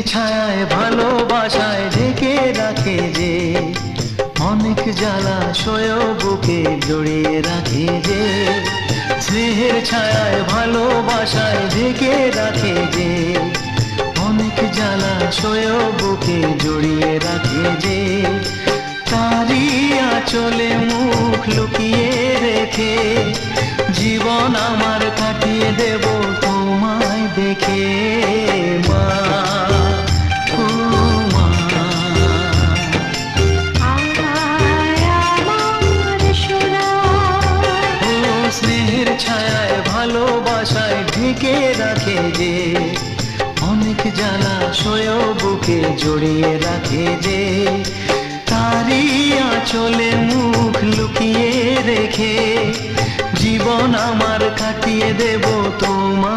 ছায়ায় ভালোবাসায় ঢেকে রাখে যে, অনেক জ্বালাশয় বুকে জড়িয়ে রাখে যে। স্নেহের ছায়ায় ভালোবাসায় ঢেকে রাখে যে, অনেক জ্বালাশয় বুকে জড়িয়ে রাখে যে। তারই আঁচলে মুখ লুকিয়ে রেখে জীবন আমার কাটিয়ে দেব তোমায় দেখে। মা, ও মা, ও স্নেহের ছায়ায় ভালোবাসায় ঢেকে রাখে যে, অনেক জ্বালাশয় বুকে জড়িয়ে রাখে যে। তারই আঁচলে মুখ লুকিয়ে রেখে জীবন আমার কাটিয়ে দেব তোমার।